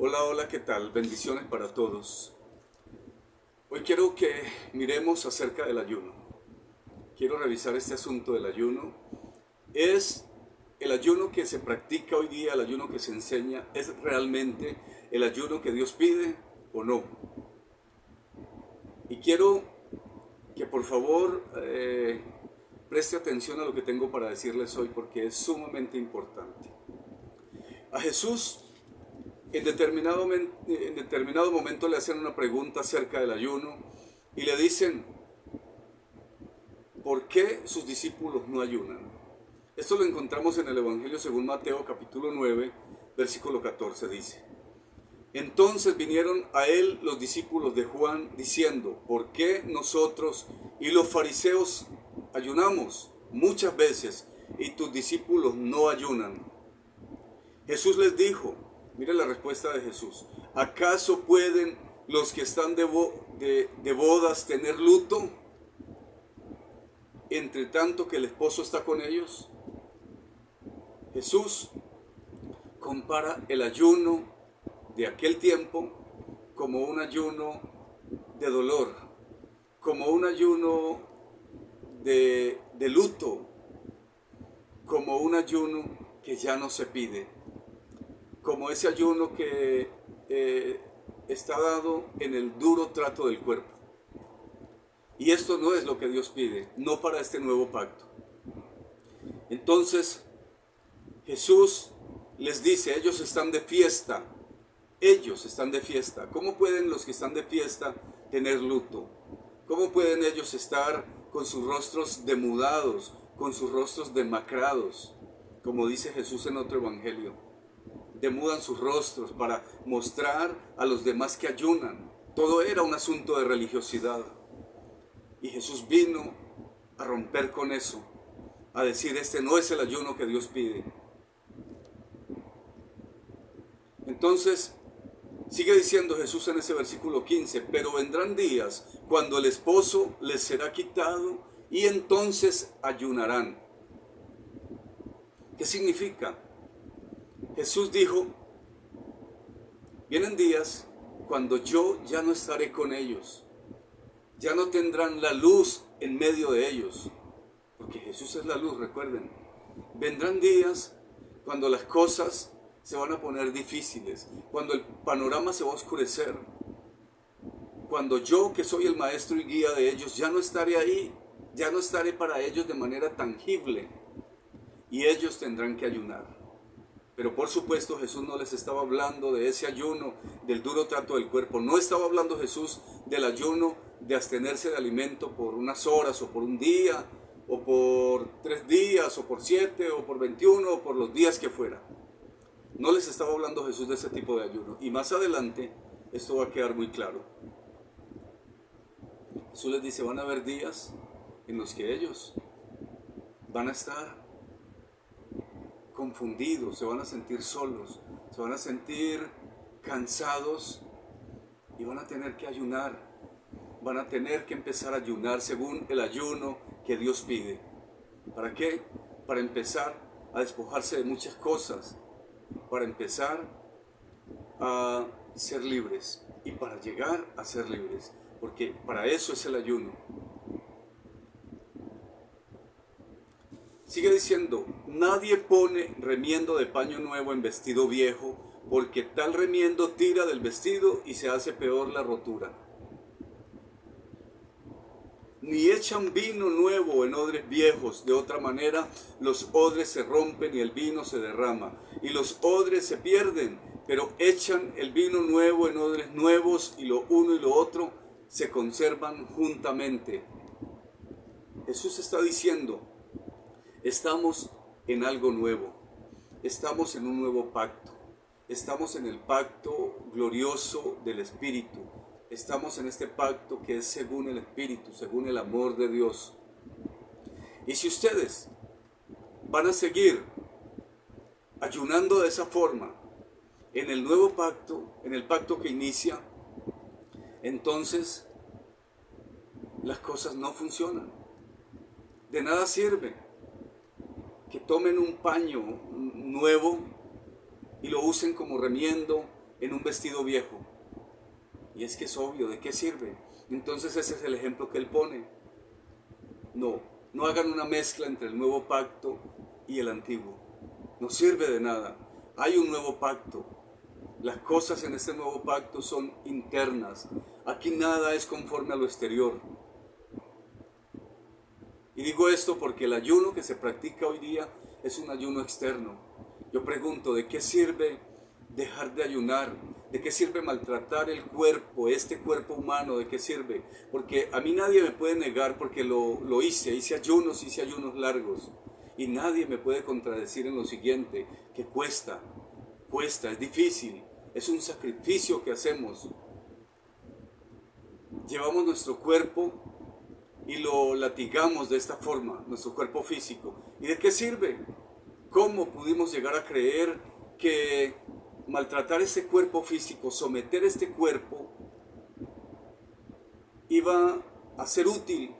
Hola, hola, ¿qué tal? Bendiciones para todos. Hoy quiero que miremos acerca del ayuno. Quiero revisar este asunto del ayuno. ¿Es el ayuno que se practica hoy día, el ayuno que se enseña, es realmente el ayuno que Dios pide o no? Y quiero que por favor preste atención a lo que tengo para decirles hoy porque es sumamente importante. A Jesús en determinado momento le hacen una pregunta acerca del ayuno y le dicen, ¿por qué sus discípulos no ayunan? Esto lo encontramos en el Evangelio según Mateo capítulo 9, versículo 14 dice. Entonces vinieron a él los discípulos de Juan diciendo, ¿por qué nosotros y los fariseos ayunamos muchas veces y tus discípulos no ayunan? Jesús les dijo, mire la respuesta de Jesús, ¿acaso pueden los que están de bodas tener luto entre tanto que el esposo está con ellos? Jesús compara el ayuno de aquel tiempo como un ayuno de dolor, como un ayuno de luto, como un ayuno que ya no se pide, como ese ayuno que está dado en el duro trato del cuerpo. Y esto no es lo que Dios pide, no para este nuevo pacto. Entonces Jesús les dice, ellos están de fiesta, ellos están de fiesta. ¿Cómo pueden los que están de fiesta tener luto? ¿Cómo pueden ellos estar con sus rostros demudados, con sus rostros demacrados? Como dice Jesús en otro evangelio, demudan sus rostros para mostrar a los demás que ayunan. Todo era un asunto de religiosidad. Y Jesús vino a romper con eso, a decir, este no es el ayuno que Dios pide. Entonces, sigue diciendo Jesús en ese versículo 15, pero vendrán días cuando el esposo les será quitado y entonces ayunarán. ¿Qué significa? Jesús dijo, vienen días cuando yo ya no estaré con ellos, ya no tendrán la luz en medio de ellos, porque Jesús es la luz, recuerden. Vendrán días cuando las cosas se van a poner difíciles, cuando el panorama se va a oscurecer, cuando yo, que soy el maestro y guía de ellos, ya no estaré ahí, ya no estaré para ellos de manera tangible, y ellos tendrán que ayunar. Pero por supuesto Jesús no les estaba hablando de ese ayuno, del duro trato del cuerpo. No estaba hablando Jesús del ayuno de abstenerse de alimento por unas horas o por un día, o por 3 días, o por 7, o por 21, o por los días que fuera. No les estaba hablando Jesús de ese tipo de ayuno. Y más adelante esto va a quedar muy claro. Jesús les dice, van a haber días en los que ellos van a estar confundidos, se van a sentir solos, se van a sentir cansados y van a tener que ayunar. Van a tener que empezar a ayunar según el ayuno que Dios pide. ¿Para qué? Para empezar a despojarse de muchas cosas, para empezar a ser libres y para llegar a ser libres, porque para eso es el ayuno. Sigue diciendo, nadie pone remiendo de paño nuevo en vestido viejo, porque tal remiendo tira del vestido y se hace peor la rotura. Ni echan vino nuevo en odres viejos, de otra manera los odres se rompen y el vino se derrama, y los odres se pierden, pero echan el vino nuevo en odres nuevos y lo uno y lo otro se conservan juntamente. Jesús está diciendo, estamos en algo nuevo, estamos en un nuevo pacto, estamos en el pacto glorioso del Espíritu, estamos en este pacto que es según el Espíritu, según el amor de Dios. Y si ustedes van a seguir ayunando de esa forma en el nuevo pacto, en el pacto que inicia, entonces las cosas no funcionan. De nada sirve que tomen un paño nuevo y lo usen como remiendo en un vestido viejo. Y es que es obvio, ¿de qué sirve? Entonces ese es el ejemplo que él pone. No hagan una mezcla entre el nuevo pacto y el antiguo. No sirve de nada. Hay un nuevo pacto. Las cosas en este nuevo pacto son internas. Aquí nada es conforme a lo exterior. Y digo esto porque el ayuno que se practica hoy día es un ayuno externo. Yo pregunto, ¿de qué sirve dejar de ayunar? ¿De qué sirve maltratar el cuerpo, este cuerpo humano? ¿De qué sirve? Porque a mí nadie me puede negar porque lo hice ayunos largos. Y nadie me puede contradecir en lo siguiente, que cuesta, es difícil, es un sacrificio que hacemos. Llevamos nuestro cuerpo y lo latigamos de esta forma, nuestro cuerpo físico. ¿Y de qué sirve? ¿Cómo pudimos llegar a creer que maltratar este cuerpo físico, someter este cuerpo, iba a ser útil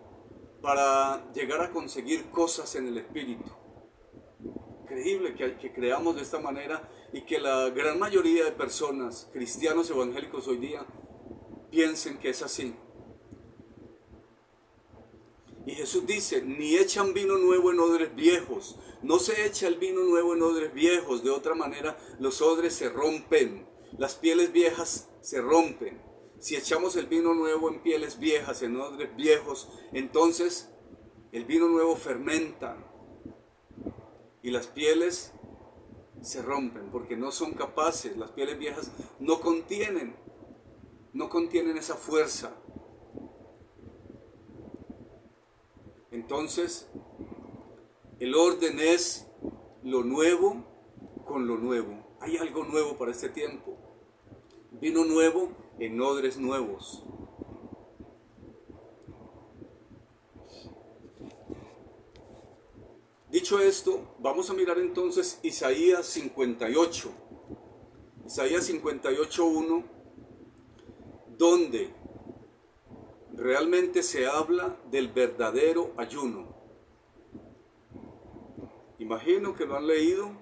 para llegar a conseguir cosas en el espíritu? Increíble que creamos de esta manera y que la gran mayoría de personas, cristianos evangélicos hoy día, piensen que es así. Y Jesús dice, ni echan vino nuevo en odres viejos. No se echa el vino nuevo en odres viejos. De otra manera, los odres se rompen. Las pieles viejas se rompen. Si echamos el vino nuevo en pieles viejas, en odres viejos, entonces el vino nuevo fermenta. Y las pieles se rompen porque no son capaces. Las pieles viejas no contienen esa fuerza. Entonces, el orden es lo nuevo con lo nuevo. Hay algo nuevo para este tiempo. Vino nuevo en odres nuevos. Dicho esto, vamos a mirar entonces Isaías 58. Isaías 58:1, donde realmente se habla del verdadero ayuno. Imagino que lo han leído.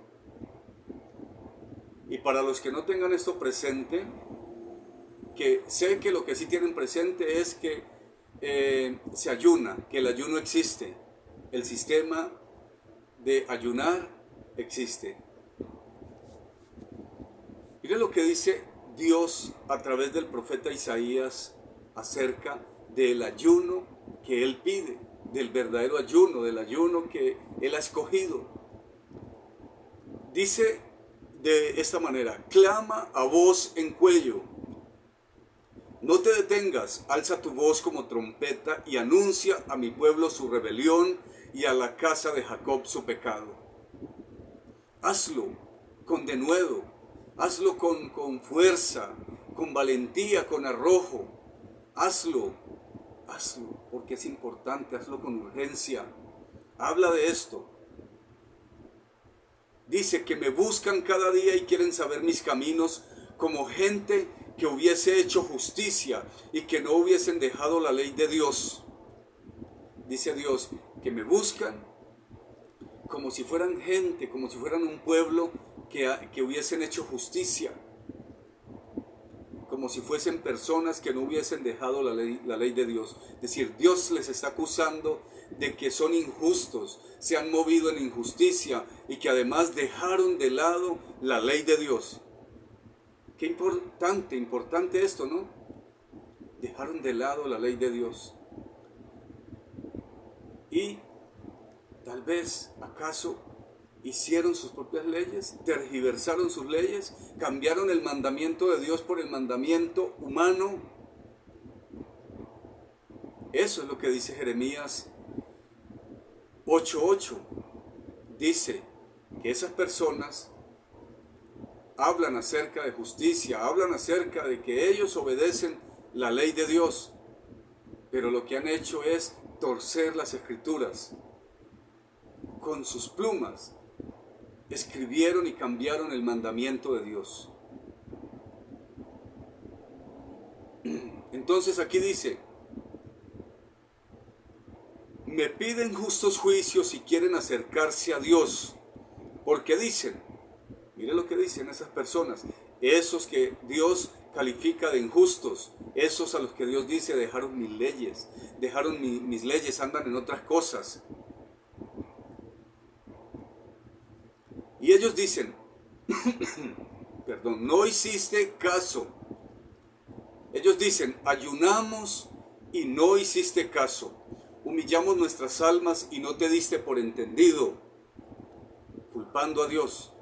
Y para los que no tengan esto presente, que sé que lo que sí tienen presente es que se ayuna, que el ayuno existe. El sistema de ayunar existe. Mire lo que dice Dios a través del profeta Isaías acerca del ayuno que Él pide, del verdadero ayuno, del ayuno que Él ha escogido. Dice de esta manera, clama a voz en cuello, no te detengas, alza tu voz como trompeta y anuncia a mi pueblo su rebelión y a la casa de Jacob su pecado. Hazlo con denuedo, hazlo con fuerza, con valentía, con arrojo. Hazlo, porque es importante, hazlo con urgencia. Habla de esto. Dice que me buscan cada día y quieren saber mis caminos, como gente que hubiese hecho justicia y que no hubiesen dejado la ley de Dios. Dice Dios que me buscan como si fueran gente, como si fueran un pueblo que hubiesen hecho justicia, como si fuesen personas que no hubiesen dejado la ley de Dios. Es decir, Dios les está acusando de que son injustos, se han movido en injusticia y que además dejaron de lado la ley de Dios. Qué importante esto, ¿no? Dejaron de lado la ley de Dios. Y tal vez, ¿acaso hicieron sus propias leyes? ¿Tergiversaron sus leyes? ¿Cambiaron el mandamiento de Dios por el mandamiento humano? Eso es lo que dice Jeremías 8:8. Dice que esas personas hablan acerca de justicia, hablan acerca de que ellos obedecen la ley de Dios, pero lo que han hecho es torcer las escrituras. Con sus plumas escribieron y cambiaron el mandamiento de Dios. Entonces aquí dice, me piden justos juicios y quieren acercarse a Dios, porque dicen, Mire lo que dicen esas personas, esos que Dios califica de injustos, esos a los que Dios dice dejaron mis leyes, dejaron mis leyes, andan en otras cosas. Y ellos dicen, perdón, no hiciste caso. Ellos dicen, ayunamos y no hiciste caso. Humillamos nuestras almas y no te diste por entendido. Culpando a Dios.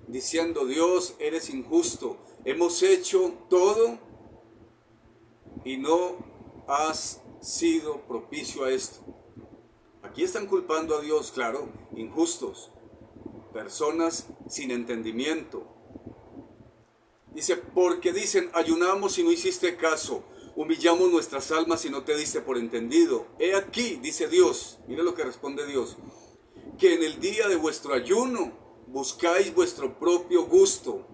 Diciendo, Dios, eres injusto. Hemos hecho todo y no has sido propicio a esto. Aquí están culpando a Dios, claro, injustos. Personas sin entendimiento. Dice, porque dicen, ayunamos y no hiciste caso, humillamos nuestras almas y no te diste por entendido. He aquí, dice Dios, mire lo que responde Dios, que en el día de vuestro ayuno buscáis vuestro propio gusto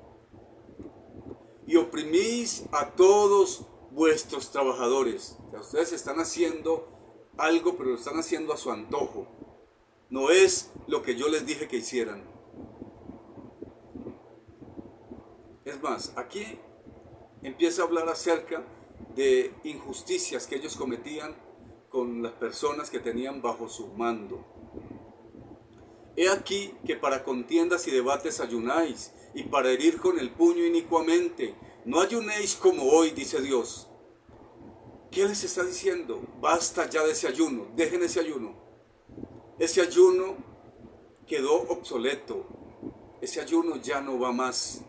y oprimís a todos vuestros trabajadores. O sea, ustedes están haciendo algo, pero lo están haciendo a su antojo. No es lo que yo les dije que hicieran. Es más, aquí empieza a hablar acerca de injusticias que ellos cometían con las personas que tenían bajo su mando. He aquí que para contiendas y debates ayunáis, y para herir con el puño inicuamente. No ayunéis como hoy, dice Dios. ¿Qué les está diciendo? Basta ya de ese ayuno, dejen ese ayuno. Ese ayuno quedó obsoleto, ese ayuno ya no va más.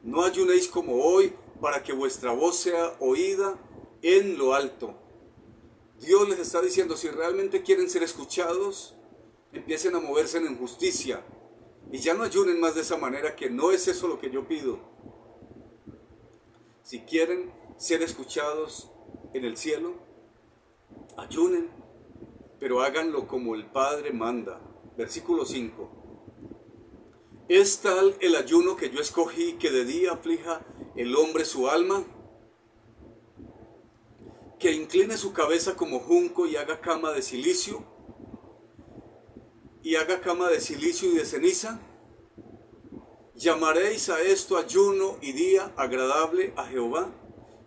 No ayunéis como hoy para que vuestra voz sea oída en lo alto. Dios les está diciendo, si realmente quieren ser escuchados, empiecen a moverse en justicia. Y ya no ayunen más de esa manera, que no es eso lo que yo pido. Si quieren ser escuchados en el cielo, ayunen, pero háganlo como el Padre manda. Versículo 5. ¿Es tal el ayuno que yo escogí que de día aflija el hombre su alma? Que incline su cabeza como junco y haga cama de silicio. Y haga cama de silicio y de ceniza. ¿Llamaréis a esto ayuno y día agradable a Jehová?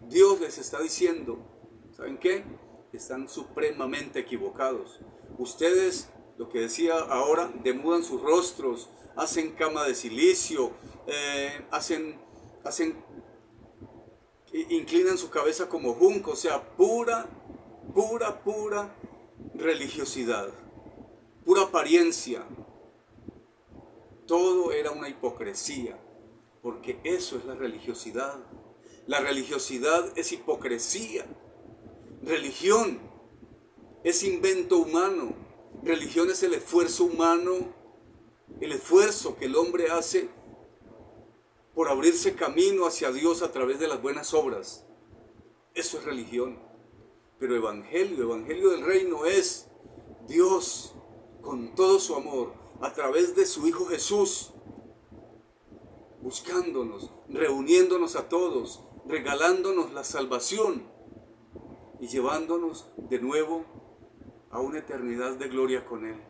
Dios les está diciendo, ¿saben qué? Están supremamente equivocados. Ustedes, lo que decía ahora, demudan sus rostros, hacen cama de silicio, inclinan su cabeza como junco, o sea, pura religiosidad, pura apariencia. Todo era una hipocresía, porque eso es la religiosidad. La religiosidad es hipocresía. Religión es invento humano. Religión es el esfuerzo humano, el esfuerzo que el hombre hace por abrirse camino hacia Dios a través de las buenas obras. Eso es religión. Pero evangelio del reino es Dios con todo su amor, a través de su Hijo Jesús, buscándonos, reuniéndonos a todos, regalándonos la salvación y llevándonos de nuevo a una eternidad de gloria con Él.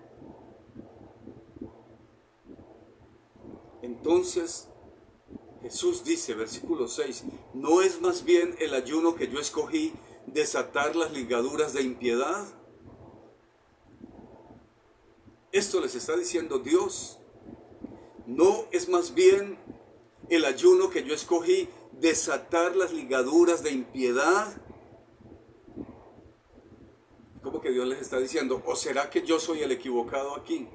Entonces Jesús dice, versículo 6, ¿no es más bien el ayuno que yo escogí desatar las ligaduras de impiedad? Esto les está diciendo Dios. ¿No es más bien el ayuno que yo escogí desatar las ligaduras de impiedad? ¿Cómo que Dios les está diciendo? ¿O será que yo soy el equivocado aquí?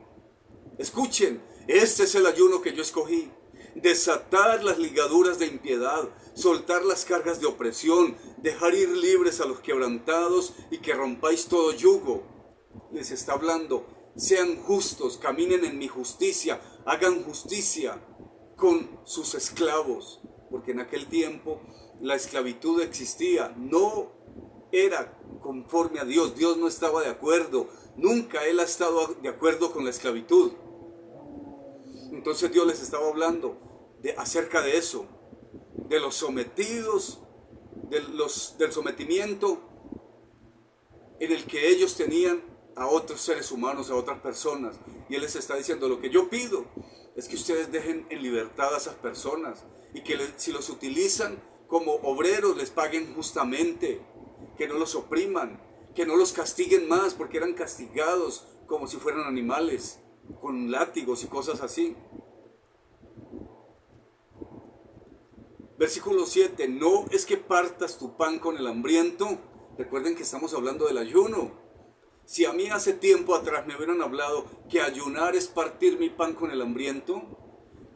Escuchen, este es el ayuno que yo escogí. Desatar las ligaduras de impiedad, soltar las cargas de opresión, dejar ir libres a los quebrantados y que rompáis todo yugo. Les está hablando. Sean justos, caminen en mi justicia, hagan justicia con sus esclavos, porque en aquel tiempo la esclavitud existía, no era conforme a Dios, Dios no estaba de acuerdo, nunca Él ha estado de acuerdo con la esclavitud. Entonces Dios les estaba hablando acerca de eso, de los sometidos, del sometimiento en el que ellos tenían a otros seres humanos, a otras personas. Y Él les está diciendo, lo que yo pido es que ustedes dejen en libertad a esas personas y que si los utilizan como obreros les paguen justamente, que no los opriman, que no los castiguen más porque eran castigados como si fueran animales, con látigos y cosas así. Versículo 7, no es que partas tu pan con el hambriento. Recuerden que estamos hablando del ayuno. Si a mí hace tiempo atrás me hubieran hablado que ayunar es partir mi pan con el hambriento,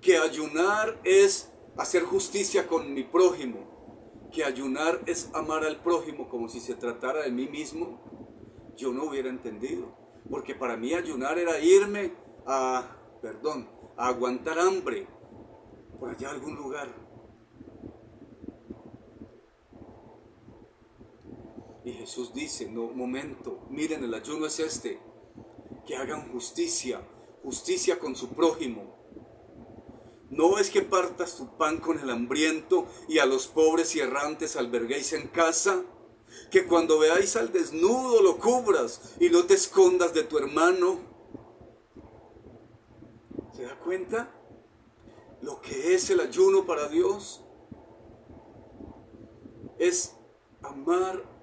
que ayunar es hacer justicia con mi prójimo, que ayunar es amar al prójimo como si se tratara de mí mismo, yo no hubiera entendido. Porque para mí ayunar era irme a aguantar hambre por allá a algún lugar. Y Jesús dice, no, momento, miren, el ayuno es este, que hagan justicia, justicia con su prójimo. No es que partas tu pan con el hambriento y a los pobres y errantes alberguéis en casa, que cuando veáis al desnudo lo cubras y no te escondas de tu hermano. ¿Se da cuenta lo que es el ayuno para Dios? Es amar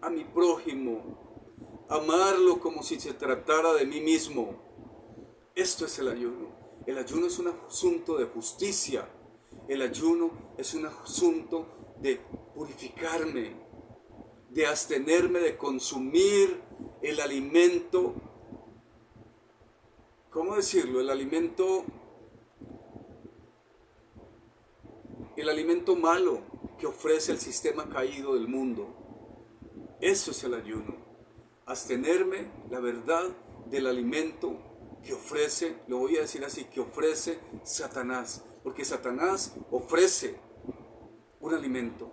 a mi prójimo, amarlo como si se tratara de mí mismo. Esto es el ayuno. El ayuno es un asunto de justicia. El ayuno es un asunto de purificarme, de abstenerme de consumir el alimento, ¿cómo decirlo? El alimento malo que ofrece el sistema caído del mundo. Eso es el ayuno. Abstenerme, la verdad, del alimento que ofrece, lo voy a decir así, que ofrece Satanás. Porque Satanás ofrece un alimento,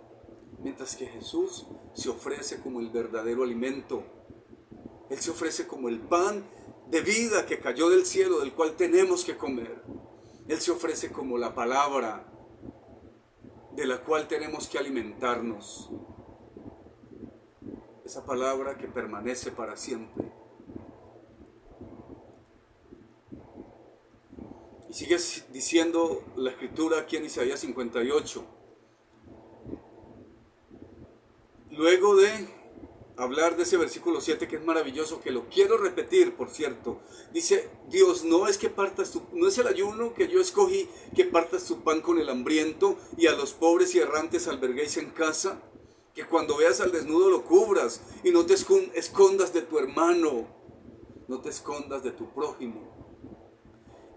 mientras que Jesús se ofrece como el verdadero alimento. Él se ofrece como el pan de vida que cayó del cielo, del cual tenemos que comer. Él se ofrece como la palabra de la cual tenemos que alimentarnos. Esa palabra que permanece para siempre. Y sigue diciendo la escritura aquí en Isaías 58. Luego de hablar de ese versículo 7 que es maravilloso, que lo quiero repetir, por cierto. Dice, Dios, no es que no es el ayuno que yo escogí, que partas tu pan con el hambriento y a los pobres y errantes alberguéis en casa. Que cuando veas al desnudo lo cubras y no te escondas de tu hermano, no te escondas de tu prójimo.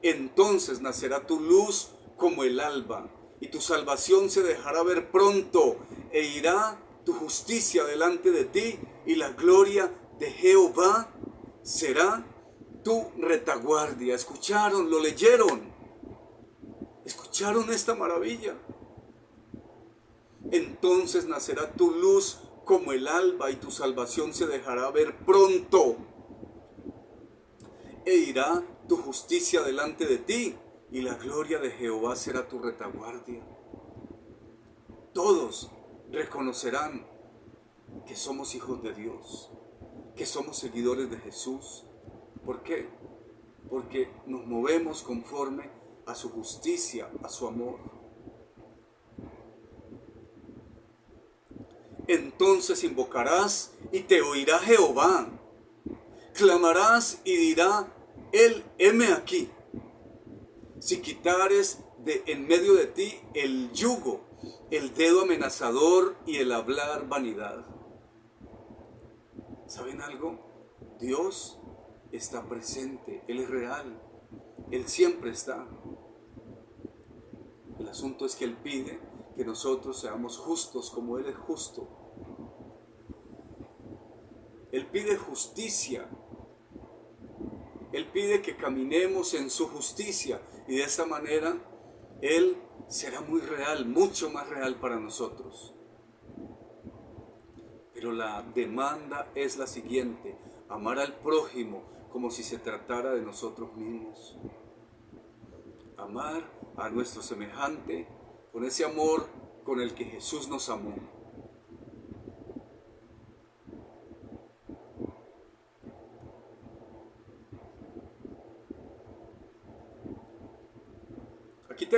Entonces nacerá tu luz como el alba y tu salvación se dejará ver pronto e irá tu justicia delante de ti y la gloria de Jehová será tu retaguardia. ¿Escucharon? ¿Lo leyeron? ¿Escucharon esta maravilla? Entonces nacerá tu luz como el alba y tu salvación se dejará ver pronto. E irá tu justicia delante de ti y la gloria de Jehová será tu retaguardia. Todos reconocerán que somos hijos de Dios, que somos seguidores de Jesús. ¿Por qué? Porque nos movemos conforme a su justicia, a su amor. Entonces invocarás y te oirá Jehová. Clamarás y dirá él, heme aquí. Si quitares de en medio de ti el yugo, el dedo amenazador y el hablar vanidad. ¿Saben algo? Dios está presente, Él es real, Él siempre está. El asunto es que Él pide que nosotros seamos justos como Él es justo. Él pide justicia. Él pide que caminemos en su justicia y de esta manera Él será muy real, mucho más real para nosotros. Pero la demanda es la siguiente: amar al prójimo como si se tratara de nosotros mismos. Amar a nuestro semejante con ese amor con el que Jesús nos amó.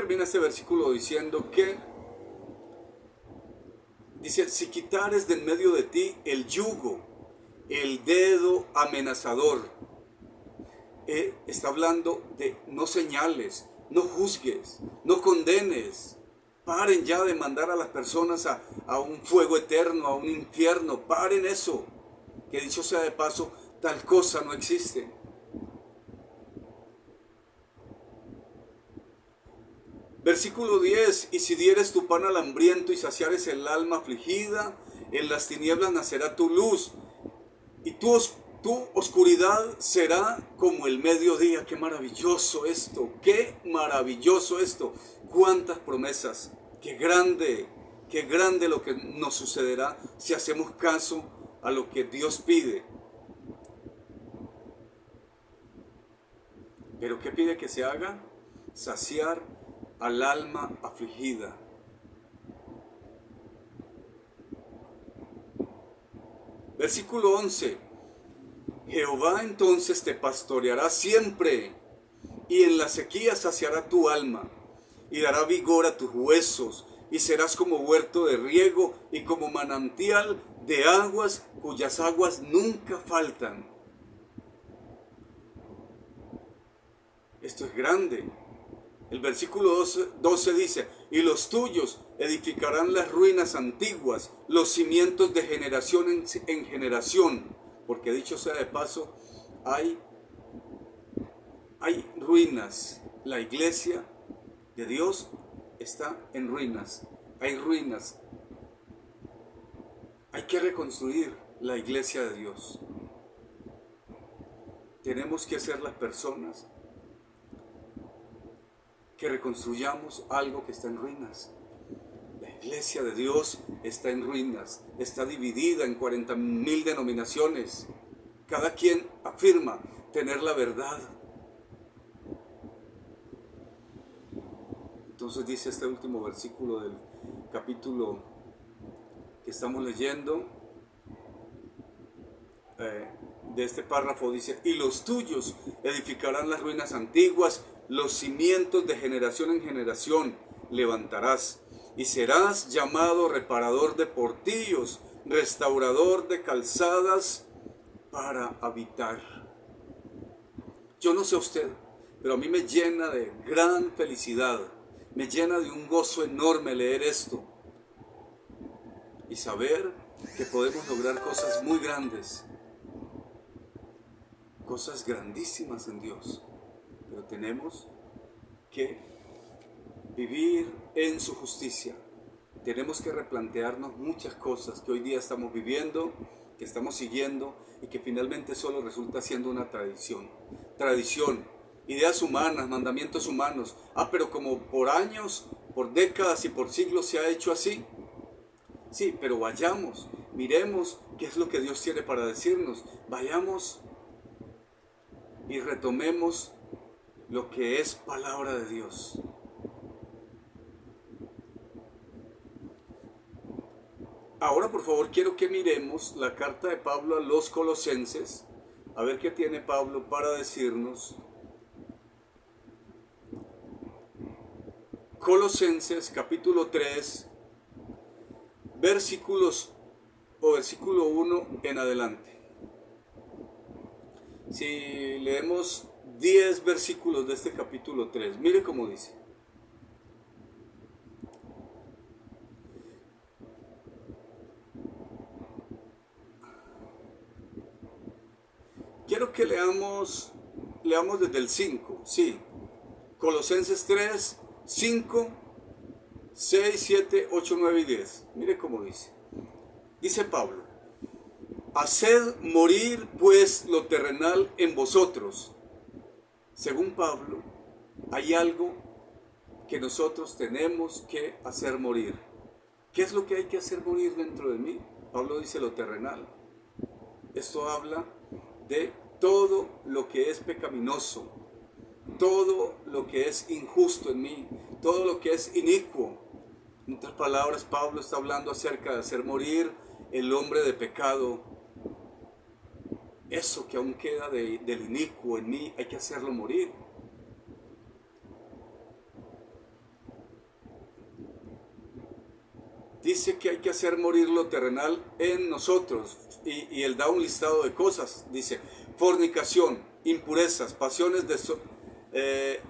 termina este versículo diciendo que, dice, si quitares de en medio de ti el yugo, el dedo amenazador. Está hablando de no señales, no juzgues, no condenes. Paren ya de mandar a las personas a un fuego eterno, a un infierno. Paren eso. Que dicho sea de paso, tal cosa no existe. Versículo 10, y si dieres tu pan al hambriento y saciares el alma afligida, en las tinieblas nacerá tu luz, y tu oscuridad será como el mediodía. ¡Qué maravilloso esto! ¡Qué maravilloso esto! ¡Cuántas promesas! ¡Qué grande lo que nos sucederá si hacemos caso a lo que Dios pide! ¿Pero qué pide que se haga? Saciar al alma afligida. Versículo 11. Jehová entonces te pastoreará siempre, y en la sequía saciará tu alma, y dará vigor a tus huesos, y serás como huerto de riego, y como manantial de aguas, cuyas aguas nunca faltan. Esto es grande. El versículo 12 dice, y los tuyos edificarán las ruinas antiguas, los cimientos de generación en generación. Porque dicho sea de paso, hay ruinas. La iglesia de Dios está en ruinas. Hay ruinas. Hay que reconstruir la iglesia de Dios. Tenemos que ser las personas que reconstruyamos algo que está en ruinas. La iglesia de Dios está en ruinas, está dividida en 40,000 denominaciones. Cada quien afirma tener la verdad. Entonces dice este último versículo del capítulo que estamos leyendo, de este párrafo, dice, y los tuyos edificarán las ruinas antiguas, los cimientos de generación en generación levantarás, y serás llamado reparador de portillos, restaurador de calzadas para habitar. Yo no sé usted, pero a mí me llena de gran felicidad, me llena de un gozo enorme leer esto y saber que podemos lograr cosas muy grandes, cosas grandísimas en Dios, pero tenemos que vivir en su justicia. Tenemos que replantearnos muchas cosas que hoy día estamos viviendo, que estamos siguiendo y que finalmente solo resulta siendo una tradición. Tradición, ideas humanas, mandamientos humanos. Pero como por años, por décadas y por siglos se ha hecho así. Sí, pero vayamos, miremos qué es lo que Dios tiene para decirnos. Vayamos y retomemos lo que es palabra de Dios. Ahora, por favor, quiero que miremos la carta de Pablo a los Colosenses, a ver qué tiene Pablo para decirnos. Colosenses capítulo 3, versículo 1 en adelante. Si leemos 10 versículos de este capítulo 3, mire cómo dice. Quiero que leamos desde el 5, sí. Colosenses 3, 5, 6, 7, 8, 9 y 10. Mire cómo dice. Dice Pablo, haced morir pues lo terrenal en vosotros. Según Pablo, hay algo que nosotros tenemos que hacer morir. ¿Qué es lo que hay que hacer morir dentro de mí? Pablo dice lo terrenal. Esto habla de todo lo que es pecaminoso, todo lo que es injusto en mí, todo lo que es inicuo. En otras palabras, Pablo está hablando acerca de hacer morir el hombre de pecado. Eso que aún queda del inicuo en mí, hay que hacerlo morir. dice que hay que hacer morir lo terrenal en nosotros. Y él da un listado de cosas. Dice, fornicación, impurezas, pasiones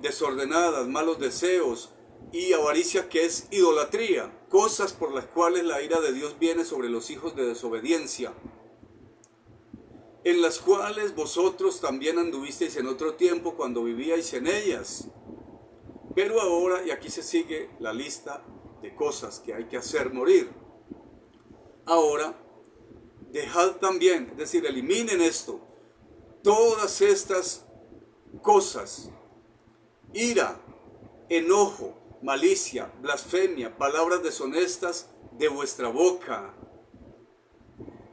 desordenadas, malos deseos y avaricia, que es idolatría. Cosas por las cuales la ira de Dios viene sobre los hijos de desobediencia, en las cuales vosotros también anduvisteis en otro tiempo cuando vivíais en ellas. Pero ahora, y aquí se sigue la lista de cosas que hay que hacer morir. Ahora, dejad también, es decir, eliminen esto, todas estas cosas: ira, enojo, malicia, blasfemia, palabras deshonestas de vuestra boca.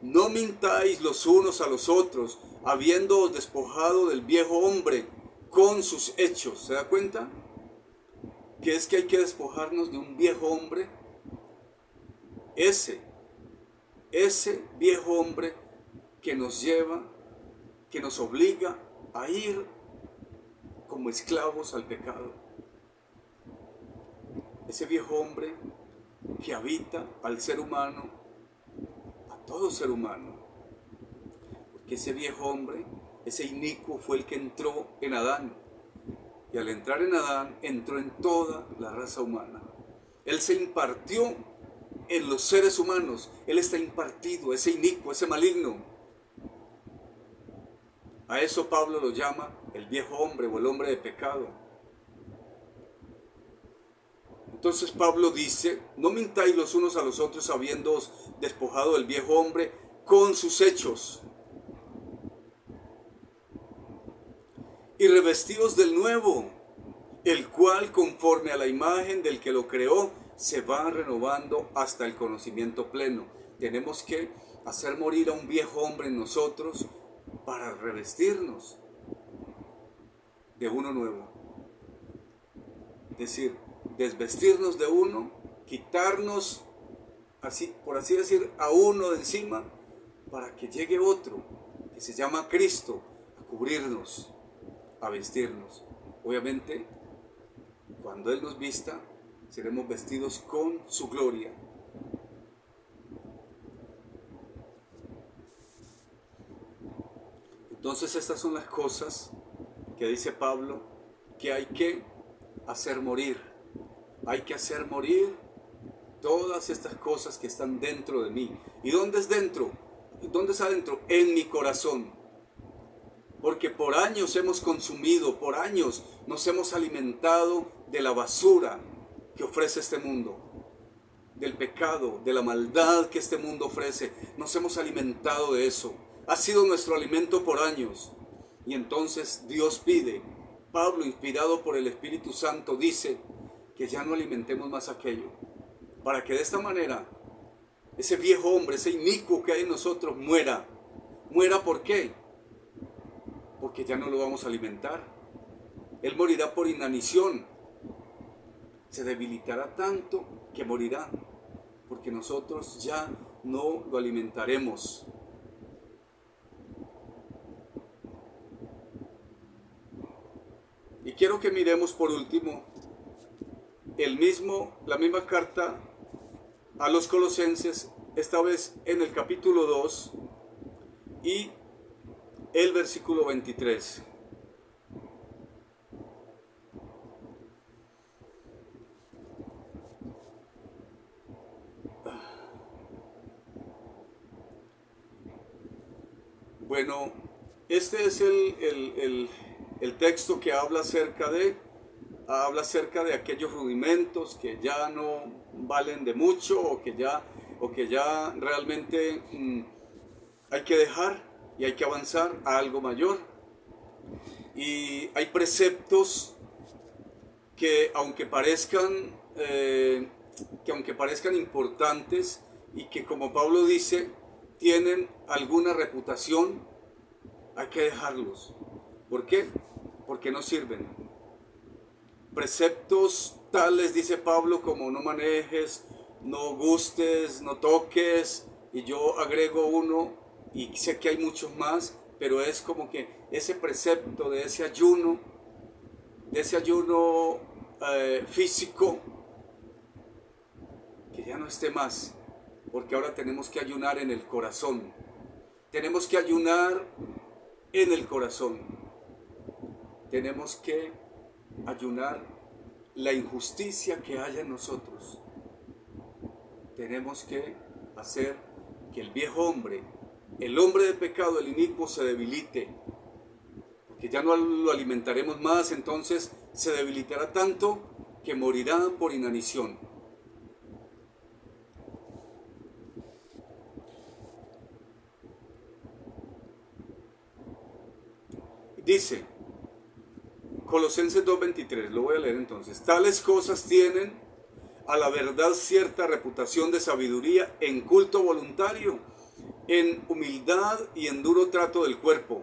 No mintáis los unos a los otros, habiéndoos despojado del viejo hombre con sus hechos. ¿Se da cuenta? Que es que hay que despojarnos de un viejo hombre. Ese viejo hombre que nos lleva, que nos obliga a ir como esclavos al pecado. Ese viejo hombre que habita al ser humano, todo ser humano, porque ese viejo hombre, ese inicuo, fue el que entró en Adán, y al entrar en Adán entró en toda la raza humana. Él se impartió en los seres humanos, él está impartido, ese inicuo, ese maligno. A eso Pablo lo llama el viejo hombre o el hombre de pecado. Entonces Pablo dice, no mintáis los unos a los otros, habiéndoos despojado del viejo hombre con sus hechos, y revestidos del nuevo, el cual conforme a la imagen del que lo creó, se va renovando hasta el conocimiento pleno. Tenemos que hacer morir a un viejo hombre en nosotros para revestirnos de uno nuevo. Es decir, desvestirnos de uno, quitarnos, así, por así decir, a uno de encima, para que llegue otro, que se llama Cristo, a cubrirnos, a vestirnos. Obviamente, cuando Él nos vista, seremos vestidos con su gloria. Entonces estas son las cosas que dice Pablo que hay que hacer morir. Hay que hacer morir todas estas cosas que están dentro de mí. ¿Y dónde es dentro? ¿Dónde está dentro? En mi corazón. Porque por años hemos consumido, por años nos hemos alimentado de la basura que ofrece este mundo, del pecado, de la maldad que este mundo ofrece. Nos hemos alimentado de eso. Ha sido nuestro alimento por años. Y entonces Dios pide, Pablo, inspirado por el Espíritu Santo, dice que ya no alimentemos más aquello, para que de esta manera ese viejo hombre, ese inicuo que hay en nosotros muera. ¿Muera por qué? Porque ya no lo vamos a alimentar. Él morirá por inanición. Se debilitará tanto que morirá, porque nosotros ya no lo alimentaremos. Y quiero que miremos por último la misma carta a los Colosenses, esta vez en el capítulo 2 y el versículo 23. Bueno, este es el texto que habla acerca de aquellos rudimentos que ya no valen de mucho o que ya realmente hay que dejar y hay que avanzar a algo mayor. Y hay preceptos que aunque parezcan importantes y que, como Pablo dice, tienen alguna reputación, hay que dejarlos. ¿Por qué? Porque no sirven. Preceptos tales, dice Pablo, como no manejes, no gustes, no toques, y yo agrego uno, y sé que hay muchos más, pero es como que ese precepto de ese ayuno físico, que que ya no esté más, porque ahora tenemos que ayunar en el corazón. Tenemos que ayunar en el corazón. Tenemos que ayunar la injusticia que haya en nosotros. Tenemos que hacer que el viejo hombre, el hombre de pecado, el inicuo, se debilite. Porque ya no lo alimentaremos más, entonces se debilitará tanto que morirá por inanición. Dice Colosenses 2:23, lo voy a leer entonces. Tales cosas tienen a la verdad cierta reputación de sabiduría en culto voluntario, en humildad y en duro trato del cuerpo.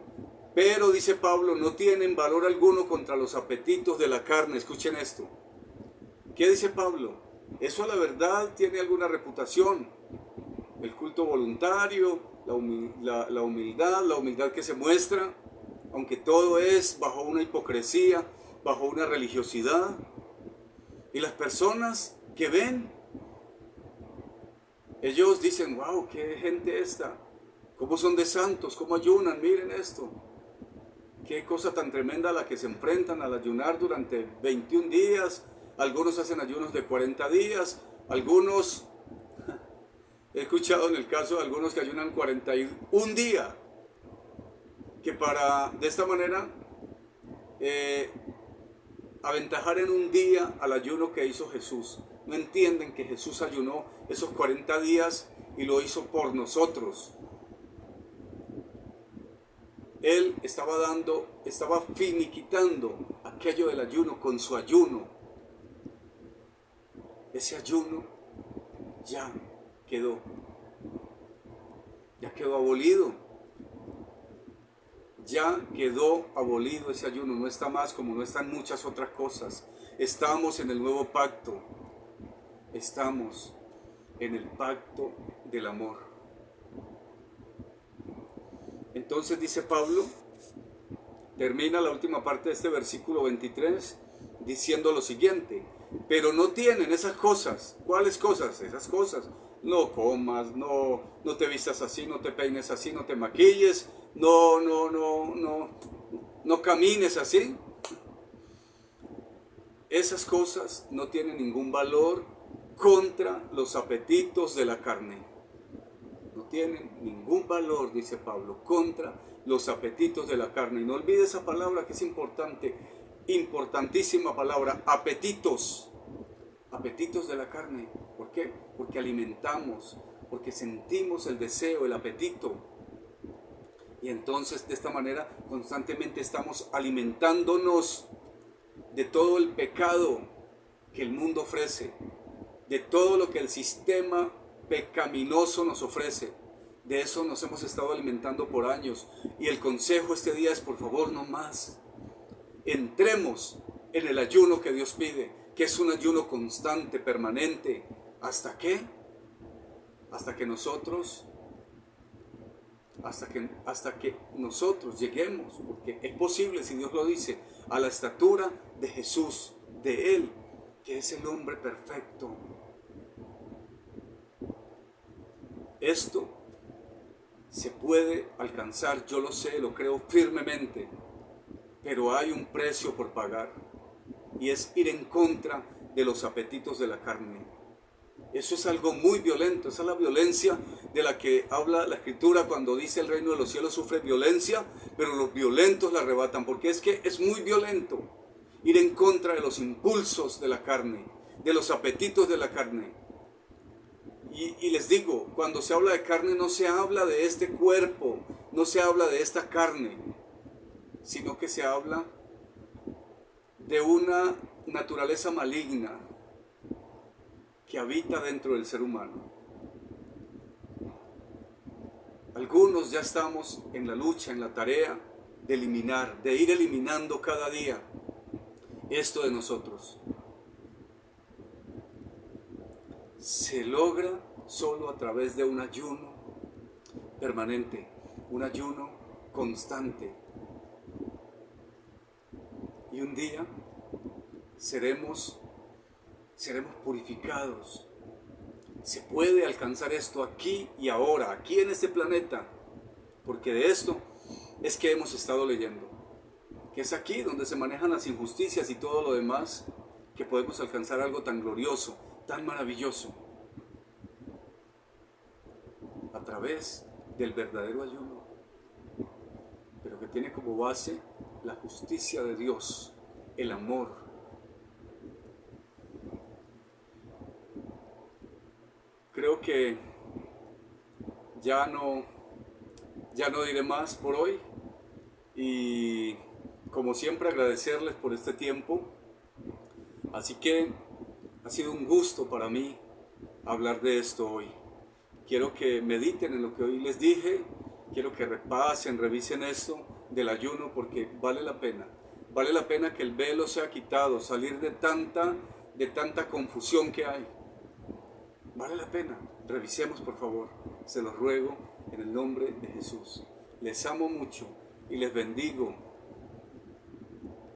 Pero, dice Pablo, no tienen valor alguno contra los apetitos de la carne. Escuchen esto. ¿Qué dice Pablo? Eso a la verdad tiene alguna reputación. El culto voluntario, la humildad que se muestra, aunque todo es bajo una hipocresía, bajo una religiosidad. Y las personas que ven, ellos dicen, wow, qué gente esta, cómo son de santos, cómo ayunan, miren esto. Qué cosa tan tremenda la que se enfrentan al ayunar durante 21 días. Algunos hacen ayunos de 40 días, algunos, he escuchado en el caso de algunos que ayunan 41 días, que para de esta manera aventajar en un día al ayuno que hizo Jesús. No entienden que Jesús ayunó esos 40 días y lo hizo por nosotros. Él estaba finiquitando aquello del ayuno con su ayuno. Ese ayuno ya quedó abolido. Ya quedó abolido ese ayuno, no está más como no están muchas otras cosas. Estamos en el nuevo pacto, estamos en el pacto del amor. Entonces dice Pablo, termina la última parte de este versículo 23 diciendo lo siguiente: pero no tienen esas cosas. ¿Cuáles cosas? Esas cosas. No comas, no te vistas así, no te peines así, no te maquilles, no camines así. Esas cosas no tienen ningún valor contra los apetitos de la carne. No tienen ningún valor, dice Pablo, contra los apetitos de la carne. Y no olvide esa palabra que es importante, importantísima palabra, apetitos. Apetitos de la carne. ¿Por qué? Porque alimentamos, porque sentimos el deseo, el apetito. Y entonces de esta manera constantemente estamos alimentándonos de todo el pecado que el mundo ofrece, de todo lo que el sistema pecaminoso nos ofrece. De eso nos hemos estado alimentando por años. Y el consejo este día es, por favor, no más. Entremos en el ayuno que Dios pide, que es un ayuno constante, permanente. ¿Hasta qué? Hasta que nosotros lleguemos, porque es posible, si Dios lo dice, a la estatura de Jesús, de Él, que es el hombre perfecto. Esto se puede alcanzar, yo lo sé, lo creo firmemente, pero hay un precio por pagar, y es ir en contra de los apetitos de la carne. Eso es algo muy violento, esa es la violencia de la que habla la Escritura cuando dice el reino de los cielos sufre violencia, pero los violentos la arrebatan, porque es que es muy violento ir en contra de los impulsos de la carne, de los apetitos de la carne. Y les digo, cuando se habla de carne no se habla de este cuerpo, no se habla de esta carne, sino que se habla de una naturaleza maligna que habita dentro del ser humano. Algunos ya estamos en la lucha, en la tarea de eliminar, de ir eliminando cada día esto de nosotros. Se logra solo a través de un ayuno permanente, un ayuno constante. Y un día seremos purificados, Se puede alcanzar esto aquí y ahora, aquí en este planeta, porque de esto es que hemos estado leyendo, que es aquí donde se manejan las injusticias y todo lo demás, que podemos alcanzar algo tan glorioso, tan maravilloso, a través del verdadero ayuno, pero que tiene como base la justicia de Dios, el amor. Creo que ya no diré más por hoy, y como siempre agradecerles por este tiempo. Así que ha sido un gusto para mí hablar de esto hoy. Quiero que mediten en lo que hoy les dije, quiero que repasen, revisen esto del ayuno, porque vale la pena. Vale la pena que el velo sea quitado, salir de tanta confusión que hay. Vale la pena. Revisemos, por favor. Se los ruego en el nombre de Jesús. Les amo mucho y les bendigo.